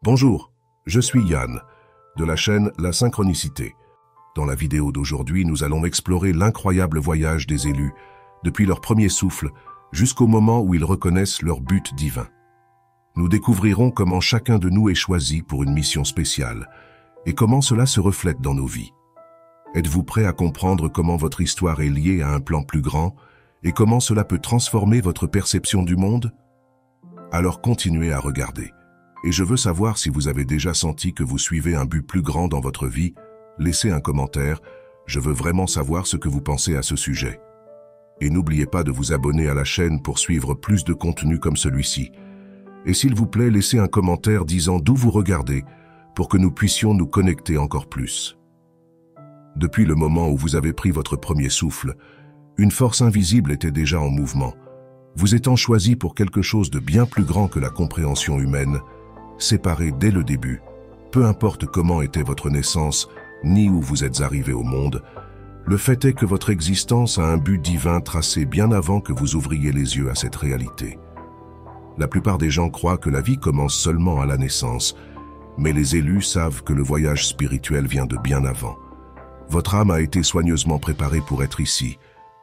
Bonjour, je suis Yann, de la chaîne La Synchronicité. Dans la vidéo d'aujourd'hui, nous allons explorer l'incroyable voyage des élus, depuis leur premier souffle jusqu'au moment où ils reconnaissent leur but divin. Nous découvrirons comment chacun de nous est choisi pour une mission spéciale et comment cela se reflète dans nos vies. Êtes-vous prêt à comprendre comment votre histoire est liée à un plan plus grand et comment cela peut transformer votre perception du monde? Alors continuez à regarder. Et je veux savoir si vous avez déjà senti que vous suivez un but plus grand dans votre vie. Laissez un commentaire, je veux vraiment savoir ce que vous pensez à ce sujet. Et n'oubliez pas de vous abonner à la chaîne pour suivre plus de contenu comme celui-ci. Et s'il vous plaît, laissez un commentaire disant d'où vous regardez pour que nous puissions nous connecter encore plus. Depuis le moment où vous avez pris votre premier souffle, une force invisible était déjà en mouvement, vous étant choisi pour quelque chose de bien plus grand que la compréhension humaine, séparés dès le début, peu importe comment était votre naissance, ni où vous êtes arrivé au monde, le fait est que votre existence a un but divin tracé bien avant que vous ouvriez les yeux à cette réalité. La plupart des gens croient que la vie commence seulement à la naissance, mais les élus savent que le voyage spirituel vient de bien avant. Votre âme a été soigneusement préparée pour être ici,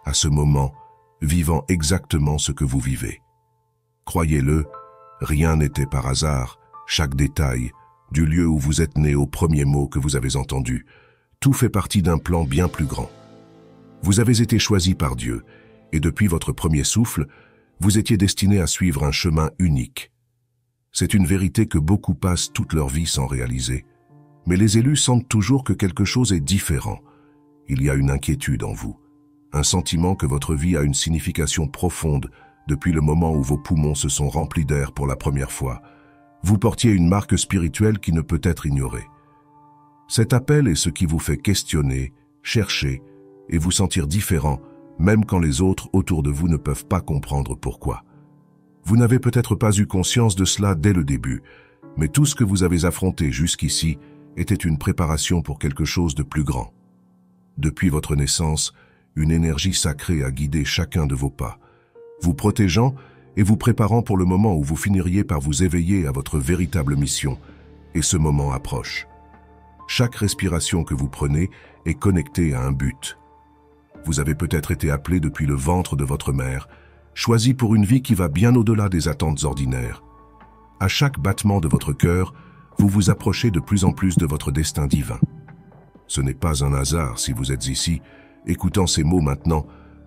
à ce moment, vivant exactement ce que vous vivez. Croyez-le, rien n'était par hasard. Chaque détail, du lieu où vous êtes né au premier mot que vous avez entendu, tout fait partie d'un plan bien plus grand. Vous avez été choisi par Dieu, et depuis votre premier souffle, vous étiez destiné à suivre un chemin unique. C'est une vérité que beaucoup passent toute leur vie sans réaliser. Mais les élus sentent toujours que quelque chose est différent. Il y a une inquiétude en vous, un sentiment que votre vie a une signification profonde depuis le moment où vos poumons se sont remplis d'air pour la première fois. Vous portiez une marque spirituelle qui ne peut être ignorée. Cet appel est ce qui vous fait questionner, chercher et vous sentir différent, même quand les autres autour de vous ne peuvent pas comprendre pourquoi. Vous n'avez peut-être pas eu conscience de cela dès le début, mais tout ce que vous avez affronté jusqu'ici était une préparation pour quelque chose de plus grand. Depuis votre naissance, une énergie sacrée a guidé chacun de vos pas, vous protégeant et vous préparant pour le moment où vous finiriez par vous éveiller à votre véritable mission, et ce moment approche. Chaque respiration que vous prenez est connectée à un but. Vous avez peut-être été appelé depuis le ventre de votre mère, choisi pour une vie qui va bien au-delà des attentes ordinaires. À chaque battement de votre cœur, vous vous approchez de plus en plus de votre destin divin. Ce n'est pas un hasard si vous êtes ici, écoutant ces mots maintenant.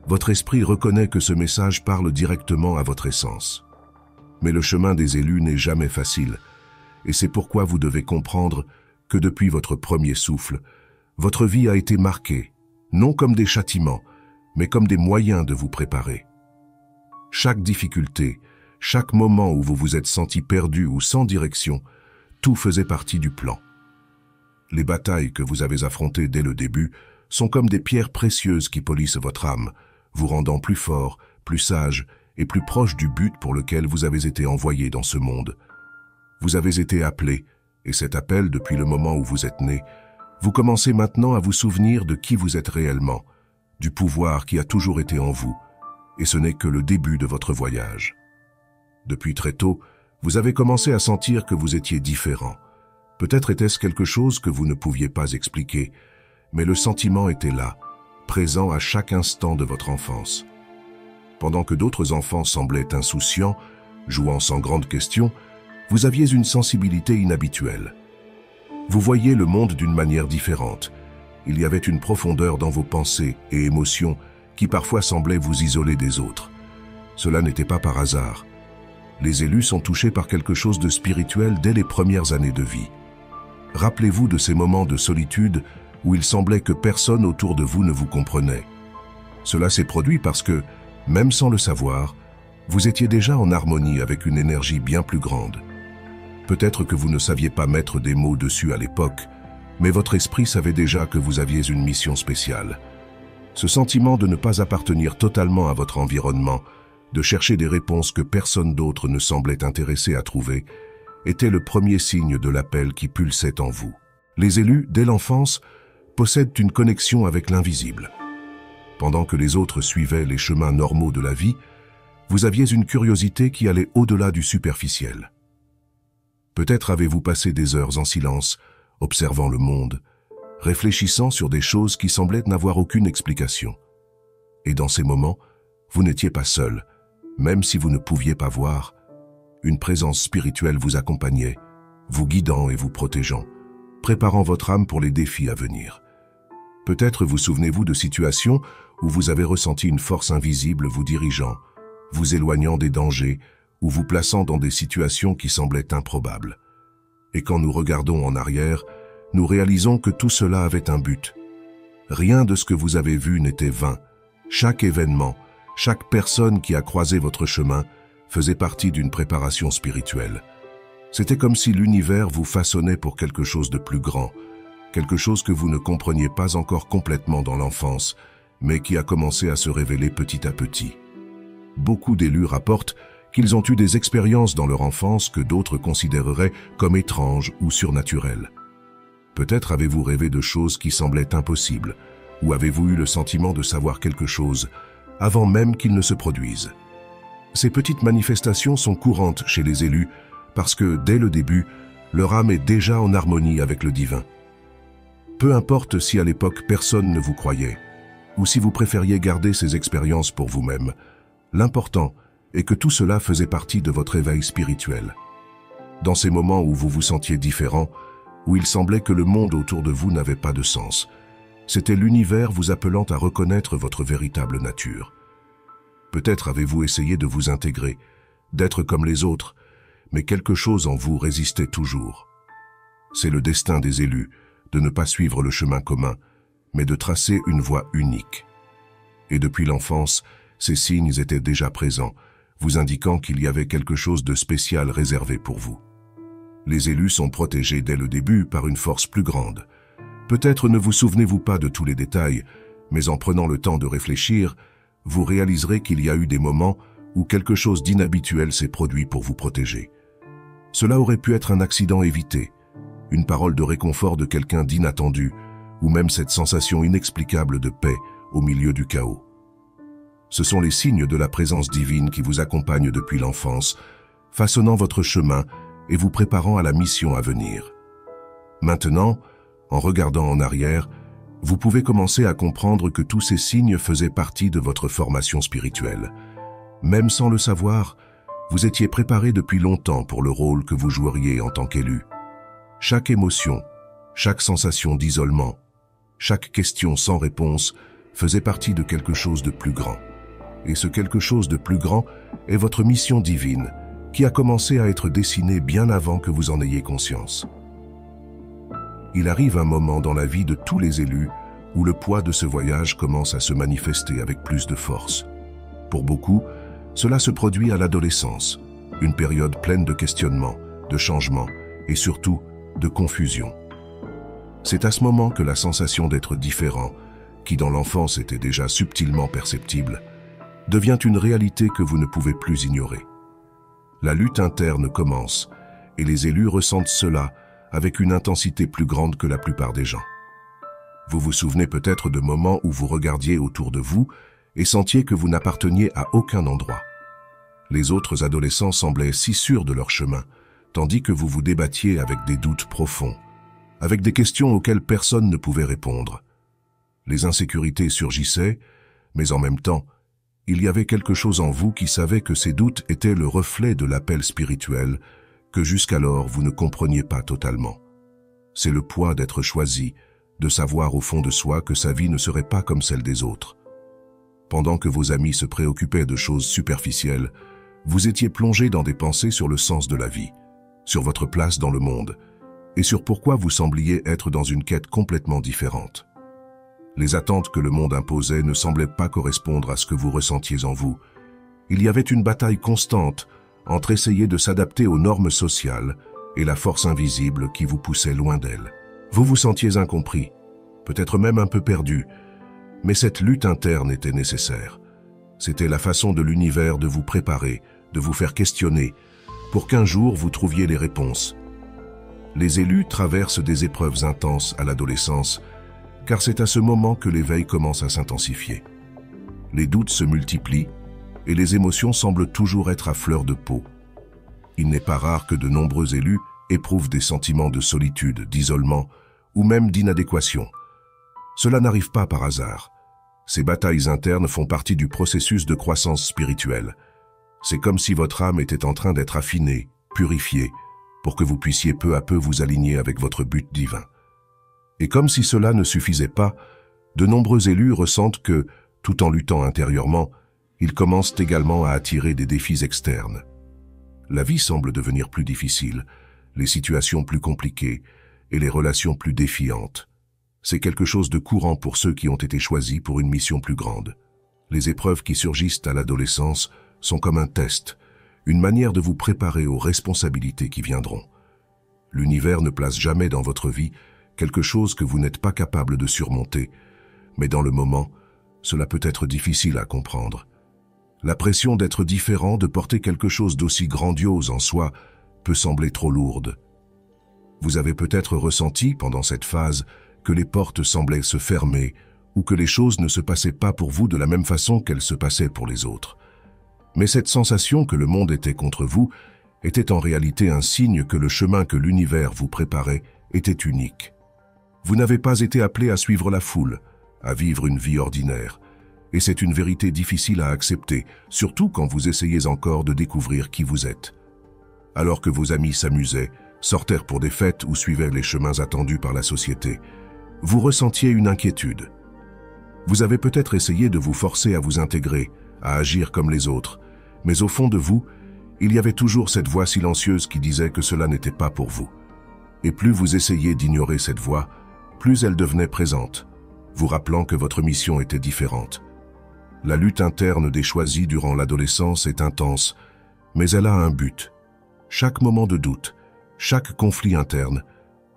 Votre esprit reconnaît que ce message parle directement à votre essence. Mais le chemin des élus n'est jamais facile, et c'est pourquoi vous devez comprendre que depuis votre premier souffle, votre vie a été marquée, non comme des châtiments, mais comme des moyens de vous préparer. Chaque difficulté, chaque moment où vous vous êtes senti perdu ou sans direction, tout faisait partie du plan. Les batailles que vous avez affrontées dès le début sont comme des pierres précieuses qui polissent votre âme, vous rendant plus fort, plus sage et plus proche du but pour lequel vous avez été envoyé dans ce monde. Vous avez été appelé, et cet appel depuis le moment où vous êtes né, vous commencez maintenant à vous souvenir de qui vous êtes réellement, du pouvoir qui a toujours été en vous, et ce n'est que le début de votre voyage. Depuis très tôt, vous avez commencé à sentir que vous étiez différent. Peut-être était-ce quelque chose que vous ne pouviez pas expliquer, mais le sentiment était là, présent à chaque instant de votre enfance. Pendant que d'autres enfants semblaient insouciants, jouant sans grande question, vous aviez une sensibilité inhabituelle. Vous voyiez le monde d'une manière différente. Il y avait une profondeur dans vos pensées et émotions qui parfois semblaient vous isoler des autres. Cela n'était pas par hasard. Les élus sont touchés par quelque chose de spirituel dès les premières années de vie. Rappelez-vous de ces moments de solitude où il semblait que personne autour de vous ne vous comprenait. Cela s'est produit parce que, même sans le savoir, vous étiez déjà en harmonie avec une énergie bien plus grande. Peut-être que vous ne saviez pas mettre des mots dessus à l'époque, mais votre esprit savait déjà que vous aviez une mission spéciale. Ce sentiment de ne pas appartenir totalement à votre environnement, de chercher des réponses que personne d'autre ne semblait intéressé à trouver, était le premier signe de l'appel qui pulsait en vous. Les élus, dès l'enfance, possèdent une connexion avec l'invisible. Pendant que les autres suivaient les chemins normaux de la vie, vous aviez une curiosité qui allait au-delà du superficiel. Peut-être avez-vous passé des heures en silence, observant le monde, réfléchissant sur des choses qui semblaient n'avoir aucune explication. Et dans ces moments, vous n'étiez pas seul, même si vous ne pouviez pas voir. Une présence spirituelle vous accompagnait, vous guidant et vous protégeant, préparant votre âme pour les défis à venir. Peut-être vous souvenez-vous de situations où vous avez ressenti une force invisible vous dirigeant, vous éloignant des dangers ou vous plaçant dans des situations qui semblaient improbables. Et quand nous regardons en arrière, nous réalisons que tout cela avait un but. Rien de ce que vous avez vu n'était vain. Chaque événement, chaque personne qui a croisé votre chemin faisait partie d'une préparation spirituelle. C'était comme si l'univers vous façonnait pour quelque chose de plus grand, quelque chose que vous ne compreniez pas encore complètement dans l'enfance, mais qui a commencé à se révéler petit à petit. Beaucoup d'élus rapportent qu'ils ont eu des expériences dans leur enfance que d'autres considéreraient comme étranges ou surnaturelles. Peut-être avez-vous rêvé de choses qui semblaient impossibles, ou avez-vous eu le sentiment de savoir quelque chose avant même qu'il ne se produise. Ces petites manifestations sont courantes chez les élus parce que, dès le début, leur âme est déjà en harmonie avec le divin. Peu importe si à l'époque personne ne vous croyait, ou si vous préfériez garder ces expériences pour vous-même, l'important est que tout cela faisait partie de votre éveil spirituel. Dans ces moments où vous vous sentiez différent, où il semblait que le monde autour de vous n'avait pas de sens, c'était l'univers vous appelant à reconnaître votre véritable nature. Peut-être avez-vous essayé de vous intégrer, d'être comme les autres, mais quelque chose en vous résistait toujours. C'est le destin des élus de ne pas suivre le chemin commun, mais de tracer une voie unique. Et depuis l'enfance, ces signes étaient déjà présents, vous indiquant qu'il y avait quelque chose de spécial réservé pour vous. Les élus sont protégés dès le début par une force plus grande. Peut-être ne vous souvenez-vous pas de tous les détails, mais en prenant le temps de réfléchir, vous réaliserez qu'il y a eu des moments où quelque chose d'inhabituel s'est produit pour vous protéger. Cela aurait pu être un accident évité, une parole de réconfort de quelqu'un d'inattendu, ou même cette sensation inexplicable de paix au milieu du chaos. Ce sont les signes de la présence divine qui vous accompagnent depuis l'enfance, façonnant votre chemin et vous préparant à la mission à venir. Maintenant, en regardant en arrière, vous pouvez commencer à comprendre que tous ces signes faisaient partie de votre formation spirituelle. Même sans le savoir, vous étiez préparé depuis longtemps pour le rôle que vous joueriez en tant qu'élu. Chaque émotion, chaque sensation d'isolement, chaque question sans réponse faisait partie de quelque chose de plus grand. Et ce quelque chose de plus grand est votre mission divine, qui a commencé à être dessinée bien avant que vous en ayez conscience. Il arrive un moment dans la vie de tous les élus où le poids de ce voyage commence à se manifester avec plus de force. Pour beaucoup, cela se produit à l'adolescence, une période pleine de questionnements, de changements et surtout de confusion. C'est à ce moment que la sensation d'être différent, qui dans l'enfance était déjà subtilement perceptible, devient une réalité que vous ne pouvez plus ignorer. La lutte interne commence et les élus ressentent cela avec une intensité plus grande que la plupart des gens. Vous vous souvenez peut-être de moments où vous regardiez autour de vous et sentiez que vous n'apparteniez à aucun endroit. Les autres adolescents semblaient si sûrs de leur chemin, tandis que vous vous débattiez avec des doutes profonds, avec des questions auxquelles personne ne pouvait répondre. Les insécurités surgissaient, mais en même temps, il y avait quelque chose en vous qui savait que ces doutes étaient le reflet de l'appel spirituel que jusqu'alors vous ne compreniez pas totalement. C'est le poids d'être choisi, de savoir au fond de soi que sa vie ne serait pas comme celle des autres. Pendant que vos amis se préoccupaient de choses superficielles, vous étiez plongé dans des pensées sur le sens de la vie, sur votre place dans le monde, et sur pourquoi vous sembliez être dans une quête complètement différente. Les attentes que le monde imposait ne semblaient pas correspondre à ce que vous ressentiez en vous. Il y avait une bataille constante entre essayer de s'adapter aux normes sociales et la force invisible qui vous poussait loin d'elles. Vous vous sentiez incompris, peut-être même un peu perdu, mais cette lutte interne était nécessaire. C'était la façon de l'univers de vous préparer, de vous faire questionner, pour qu'un jour vous trouviez les réponses. Les élus traversent des épreuves intenses à l'adolescence, car c'est à ce moment que l'éveil commence à s'intensifier. Les doutes se multiplient et les émotions semblent toujours être à fleur de peau. Il n'est pas rare que de nombreux élus éprouvent des sentiments de solitude, d'isolement ou même d'inadéquation. Cela n'arrive pas par hasard. Ces batailles internes font partie du processus de croissance spirituelle. C'est comme si votre âme était en train d'être affinée, purifiée, pour que vous puissiez peu à peu vous aligner avec votre but divin. Et comme si cela ne suffisait pas, de nombreux élus ressentent que, tout en luttant intérieurement, ils commencent également à attirer des défis externes. La vie semble devenir plus difficile, les situations plus compliquées et les relations plus défiantes. C'est quelque chose de courant pour ceux qui ont été choisis pour une mission plus grande. Les épreuves qui surgissent à l'adolescence sont comme un test, une manière de vous préparer aux responsabilités qui viendront. L'univers ne place jamais dans votre vie quelque chose que vous n'êtes pas capable de surmonter, mais dans le moment, cela peut être difficile à comprendre. La pression d'être différent, de porter quelque chose d'aussi grandiose en soi, peut sembler trop lourde. Vous avez peut-être ressenti pendant cette phase que les portes semblaient se fermer ou que les choses ne se passaient pas pour vous de la même façon qu'elles se passaient pour les autres. Mais cette sensation que le monde était contre vous était en réalité un signe que le chemin que l'univers vous préparait était unique. Vous n'avez pas été appelé à suivre la foule, à vivre une vie ordinaire. Et c'est une vérité difficile à accepter, surtout quand vous essayez encore de découvrir qui vous êtes. Alors que vos amis s'amusaient, sortèrent pour des fêtes ou suivaient les chemins attendus par la société, vous ressentiez une inquiétude. Vous avez peut-être essayé de vous forcer à vous intégrer, à agir comme les autres, mais au fond de vous, il y avait toujours cette voix silencieuse qui disait que cela n'était pas pour vous. Et plus vous essayez d'ignorer cette voix, plus elle devenait présente, vous rappelant que votre mission était différente. La lutte interne des choisis durant l'adolescence est intense, mais elle a un but. Chaque moment de doute, chaque conflit interne,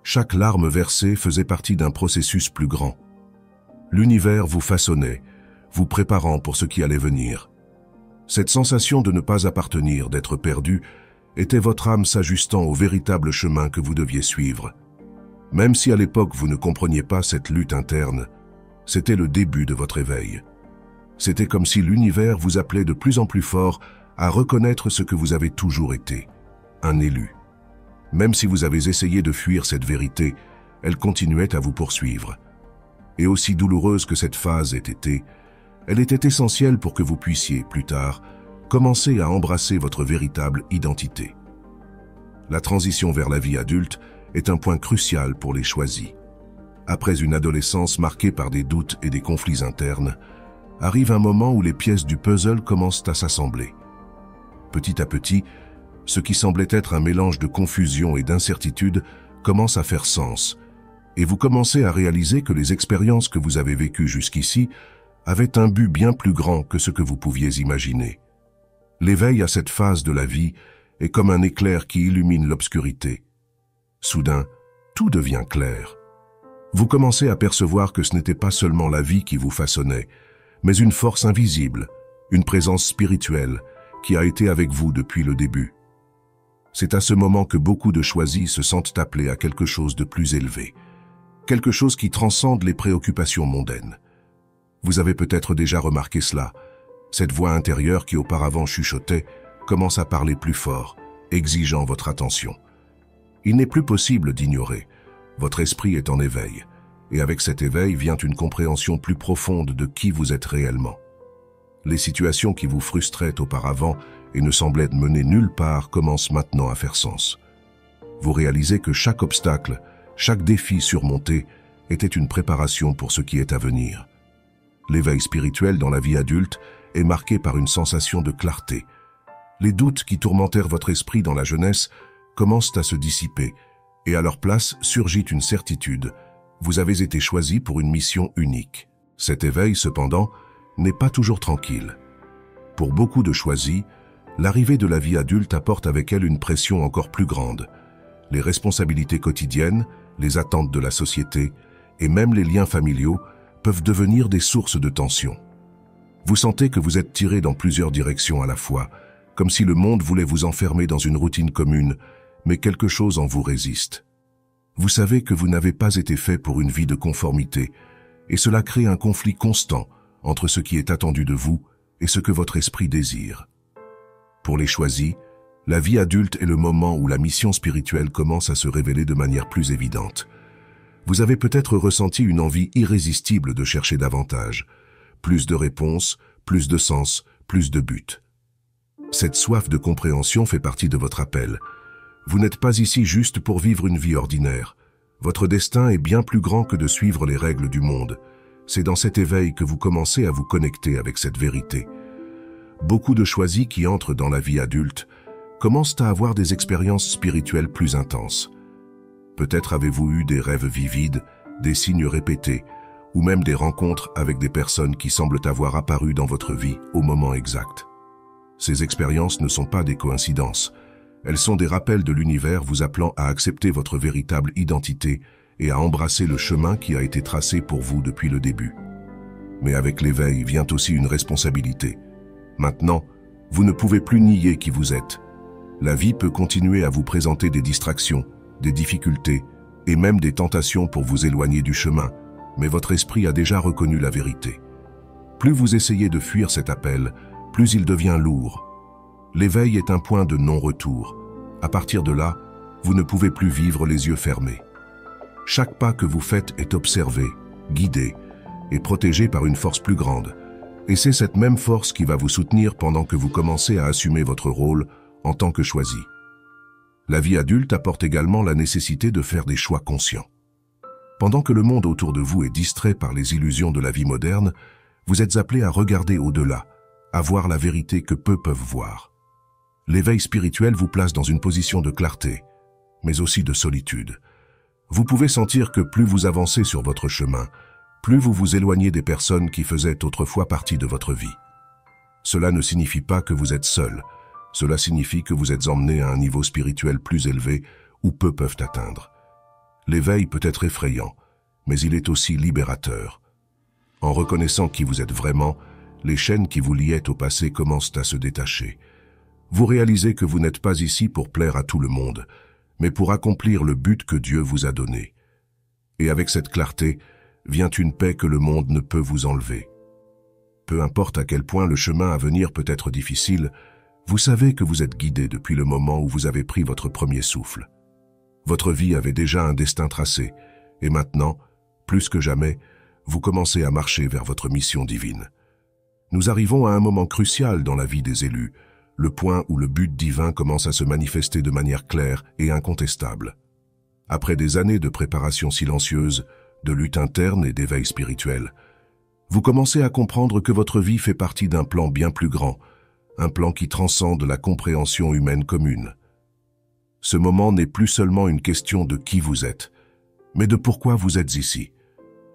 chaque larme versée faisait partie d'un processus plus grand. L'univers vous façonnait, vous préparant pour ce qui allait venir. Cette sensation de ne pas appartenir, d'être perdu, était votre âme s'ajustant au véritable chemin que vous deviez suivre. Même si à l'époque vous ne compreniez pas cette lutte interne, c'était le début de votre éveil. C'était comme si l'univers vous appelait de plus en plus fort à reconnaître ce que vous avez toujours été, un élu. Même si vous avez essayé de fuir cette vérité, elle continuait à vous poursuivre. Et aussi douloureuse que cette phase ait été, elle était essentielle pour que vous puissiez, plus tard, commencer à embrasser votre véritable identité. La transition vers la vie adulte est un point crucial pour les choisis. Après une adolescence marquée par des doutes et des conflits internes, arrive un moment où les pièces du puzzle commencent à s'assembler. Petit à petit, ce qui semblait être un mélange de confusion et d'incertitude commence à faire sens, et vous commencez à réaliser que les expériences que vous avez vécues jusqu'ici avaient un but bien plus grand que ce que vous pouviez imaginer. L'éveil à cette phase de la vie est comme un éclair qui illumine l'obscurité. Soudain, tout devient clair. Vous commencez à percevoir que ce n'était pas seulement la vie qui vous façonnait, mais une force invisible, une présence spirituelle qui a été avec vous depuis le début. C'est à ce moment que beaucoup de choisis se sentent appelés à quelque chose de plus élevé, quelque chose qui transcende les préoccupations mondaines. Vous avez peut-être déjà remarqué cela. Cette voix intérieure qui auparavant chuchotait commence à parler plus fort, exigeant votre attention. Il n'est plus possible d'ignorer. Votre esprit est en éveil, et avec cet éveil vient une compréhension plus profonde de qui vous êtes réellement. Les situations qui vous frustraient auparavant et ne semblaient mener nulle part commencent maintenant à faire sens. Vous réalisez que chaque obstacle, chaque défi surmonté était une préparation pour ce qui est à venir. L'éveil spirituel dans la vie adulte est marqué par une sensation de clarté. Les doutes qui tourmentèrent votre esprit dans la jeunesse commencent à se dissiper, et à leur place surgit une certitude. Vous avez été choisi pour une mission unique. Cet éveil, cependant, n'est pas toujours tranquille. Pour beaucoup de choisis, l'arrivée de la vie adulte apporte avec elle une pression encore plus grande. Les responsabilités quotidiennes, les attentes de la société et même les liens familiaux peuvent devenir des sources de tension. Vous sentez que vous êtes tiré dans plusieurs directions à la fois, comme si le monde voulait vous enfermer dans une routine commune, mais quelque chose en vous résiste. Vous savez que vous n'avez pas été fait pour une vie de conformité, et cela crée un conflit constant entre ce qui est attendu de vous et ce que votre esprit désire. Pour les choisis, La vie adulte est le moment où la mission spirituelle commence à se révéler de manière plus évidente. Vous avez peut-être ressenti une envie irrésistible de chercher davantage, plus de réponses, plus de sens, plus de buts. Cette soif de compréhension fait partie de votre appel. Vous n'êtes pas ici juste pour vivre une vie ordinaire. Votre destin est bien plus grand que de suivre les règles du monde. C'est dans cet éveil que vous commencez à vous connecter avec cette vérité. Beaucoup de choisis qui entrent dans la vie adulte commencent à avoir des expériences spirituelles plus intenses. Peut-être avez-vous eu des rêves vivides, des signes répétés, ou même des rencontres avec des personnes qui semblent avoir apparu dans votre vie au moment exact. Ces expériences ne sont pas des coïncidences. Elles sont des rappels de l'univers vous appelant à accepter votre véritable identité et à embrasser le chemin qui a été tracé pour vous depuis le début. Mais avec l'éveil vient aussi une responsabilité. Maintenant, vous ne pouvez plus nier qui vous êtes. La vie peut continuer à vous présenter des distractions, des difficultés et même des tentations pour vous éloigner du chemin, mais votre esprit a déjà reconnu la vérité. Plus vous essayez de fuir cet appel, plus il devient lourd. L'éveil est un point de non-retour. À partir de là, vous ne pouvez plus vivre les yeux fermés. Chaque pas que vous faites est observé, guidé et protégé par une force plus grande. Et c'est cette même force qui va vous soutenir pendant que vous commencez à assumer votre rôle en tant que choisi. La vie adulte apporte également la nécessité de faire des choix conscients. Pendant que le monde autour de vous est distrait par les illusions de la vie moderne, vous êtes appelé à regarder au-delà, à voir la vérité que peu peuvent voir. L'éveil spirituel vous place dans une position de clarté, mais aussi de solitude. Vous pouvez sentir que plus vous avancez sur votre chemin, plus vous vous éloignez des personnes qui faisaient autrefois partie de votre vie. Cela ne signifie pas que vous êtes seul. Cela signifie que vous êtes emmené à un niveau spirituel plus élevé où peu peuvent atteindre. L'éveil peut être effrayant, mais il est aussi libérateur. En reconnaissant qui vous êtes vraiment, les chaînes qui vous liaient au passé commencent à se détacher. Vous réalisez que vous n'êtes pas ici pour plaire à tout le monde, mais pour accomplir le but que Dieu vous a donné. Et avec cette clarté, vient une paix que le monde ne peut vous enlever. Peu importe à quel point le chemin à venir peut être difficile, vous savez que vous êtes guidé depuis le moment où vous avez pris votre premier souffle. Votre vie avait déjà un destin tracé, et maintenant, plus que jamais, vous commencez à marcher vers votre mission divine. Nous arrivons à un moment crucial dans la vie des élus, le point où le but divin commence à se manifester de manière claire et incontestable. Après des années de préparation silencieuse, de lutte interne et d'éveil spirituel, vous commencez à comprendre que votre vie fait partie d'un plan bien plus grand, un plan qui transcende la compréhension humaine commune. Ce moment n'est plus seulement une question de qui vous êtes, mais de pourquoi vous êtes ici.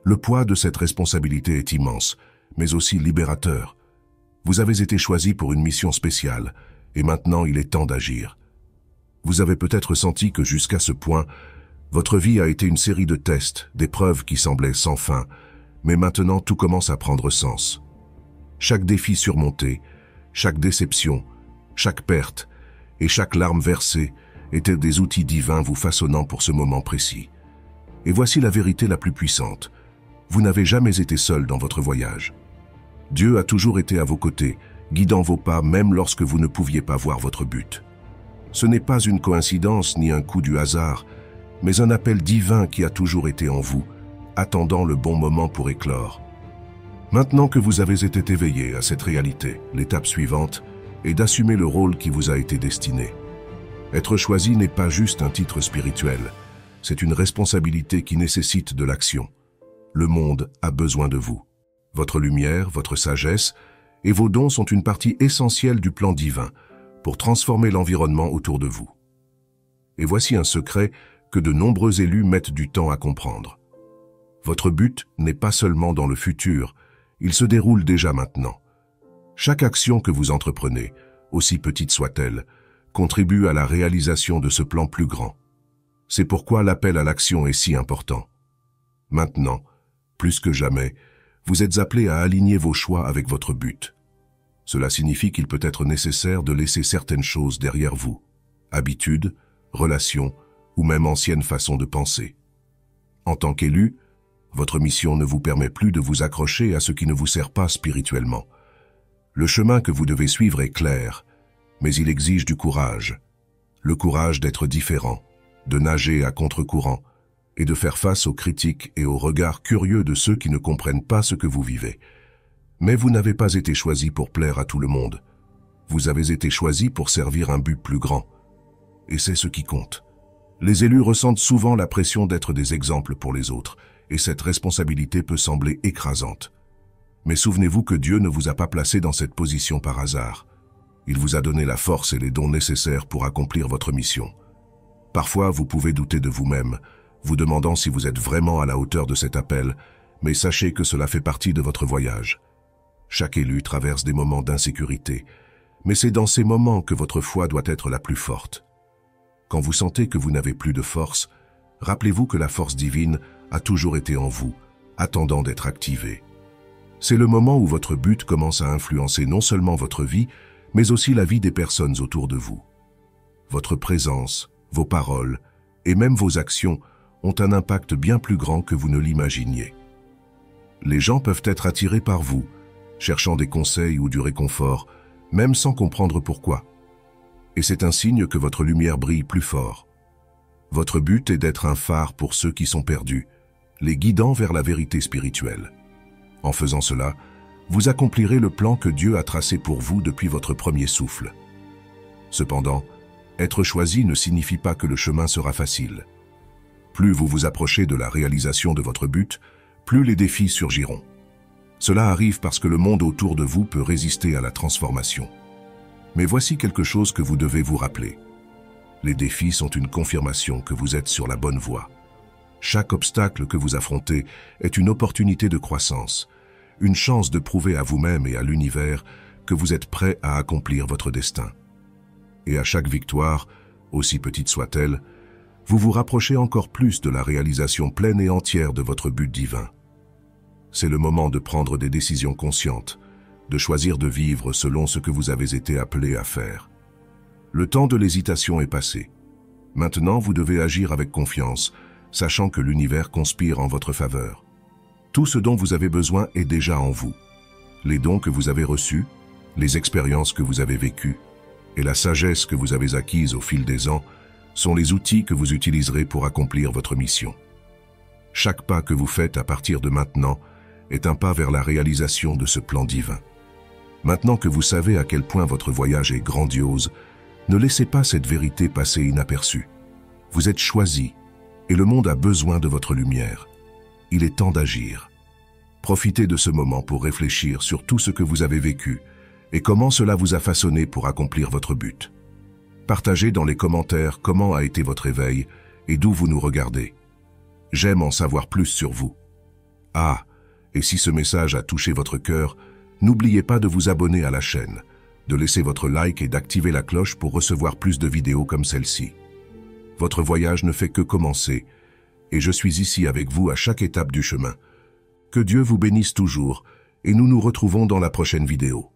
Le poids de cette responsabilité est immense, mais aussi libérateur. Vous avez été choisi pour une mission spéciale, et maintenant il est temps d'agir. Vous avez peut-être senti que jusqu'à ce point, votre vie a été une série de tests, d'épreuves qui semblaient sans fin, mais maintenant tout commence à prendre sens. Chaque défi surmonté, chaque déception, chaque perte et chaque larme versée étaient des outils divins vous façonnant pour ce moment précis. Et voici la vérité la plus puissante. Vous n'avez jamais été seul dans votre voyage. Dieu a toujours été à vos côtés, guidant vos pas même lorsque vous ne pouviez pas voir votre but. Ce n'est pas une coïncidence ni un coup du hasard, mais un appel divin qui a toujours été en vous, attendant le bon moment pour éclore. Maintenant que vous avez été éveillé à cette réalité, l'étape suivante est d'assumer le rôle qui vous a été destiné. Être choisi n'est pas juste un titre spirituel, c'est une responsabilité qui nécessite de l'action. Le monde a besoin de vous. Votre lumière, votre sagesse et vos dons sont une partie essentielle du plan divin pour transformer l'environnement autour de vous. Et voici un secret que de nombreux élus mettent du temps à comprendre. Votre but n'est pas seulement dans le futur, il se déroule déjà maintenant. Chaque action que vous entreprenez, aussi petite soit-elle, contribue à la réalisation de ce plan plus grand. C'est pourquoi l'appel à l'action est si important. Maintenant, plus que jamais, vous êtes appelé à aligner vos choix avec votre but. Cela signifie qu'il peut être nécessaire de laisser certaines choses derrière vous, habitudes, relations ou même anciennes façons de penser. En tant qu'élu, votre mission ne vous permet plus de vous accrocher à ce qui ne vous sert pas spirituellement. Le chemin que vous devez suivre est clair, mais il exige du courage. le courage d'être différent, de nager à contre-courant et de faire face aux critiques et aux regards curieux de ceux qui ne comprennent pas ce que vous vivez. Mais vous n'avez pas été choisi pour plaire à tout le monde. Vous avez été choisi pour servir un but plus grand. Et c'est ce qui compte. Les élus ressentent souvent la pression d'être des exemples pour les autres, et cette responsabilité peut sembler écrasante. Mais souvenez-vous que Dieu ne vous a pas placé dans cette position par hasard. Il vous a donné la force et les dons nécessaires pour accomplir votre mission. Parfois, vous pouvez douter de vous-même, vous demandant si vous êtes vraiment à la hauteur de cet appel, mais sachez que cela fait partie de votre voyage. Chaque élu traverse des moments d'insécurité, mais c'est dans ces moments que votre foi doit être la plus forte. Quand vous sentez que vous n'avez plus de force, rappelez-vous que la force divine a toujours été en vous, attendant d'être activée. C'est le moment où votre but commence à influencer non seulement votre vie, mais aussi la vie des personnes autour de vous. Votre présence, vos paroles et même vos actions ont un impact bien plus grand que vous ne l'imaginiez. Les gens peuvent être attirés par vous, cherchant des conseils ou du réconfort, même sans comprendre pourquoi. Et c'est un signe que votre lumière brille plus fort. Votre but est d'être un phare pour ceux qui sont perdus, les guidant vers la vérité spirituelle. En faisant cela, vous accomplirez le plan que Dieu a tracé pour vous depuis votre premier souffle. Cependant, être choisi ne signifie pas que le chemin sera facile. Plus vous vous approchez de la réalisation de votre but, plus les défis surgiront. Cela arrive parce que le monde autour de vous peut résister à la transformation. Mais voici quelque chose que vous devez vous rappeler. Les défis sont une confirmation que vous êtes sur la bonne voie. Chaque obstacle que vous affrontez est une opportunité de croissance, une chance de prouver à vous-même et à l'univers que vous êtes prêt à accomplir votre destin. Et à chaque victoire, aussi petite soit-elle, vous vous rapprochez encore plus de la réalisation pleine et entière de votre but divin. C'est le moment de prendre des décisions conscientes, de choisir de vivre selon ce que vous avez été appelé à faire. Le temps de l'hésitation est passé. Maintenant, vous devez agir avec confiance, sachant que l'univers conspire en votre faveur. Tout ce dont vous avez besoin est déjà en vous. Les dons que vous avez reçus, les expériences que vous avez vécues et la sagesse que vous avez acquise au fil des ans sont les outils que vous utiliserez pour accomplir votre mission. Chaque pas que vous faites à partir de maintenant est un pas vers la réalisation de ce plan divin. Maintenant que vous savez à quel point votre voyage est grandiose, ne laissez pas cette vérité passer inaperçue. Vous êtes choisi et le monde a besoin de votre lumière. Il est temps d'agir. Profitez de ce moment pour réfléchir sur tout ce que vous avez vécu et comment cela vous a façonné pour accomplir votre but. Partagez dans les commentaires comment a été votre éveil et d'où vous nous regardez. J'aime en savoir plus sur vous. Ah, et si ce message a touché votre cœur, n'oubliez pas de vous abonner à la chaîne, de laisser votre like et d'activer la cloche pour recevoir plus de vidéos comme celle-ci. Votre voyage ne fait que commencer, et je suis ici avec vous à chaque étape du chemin. Que Dieu vous bénisse toujours, et nous nous retrouvons dans la prochaine vidéo.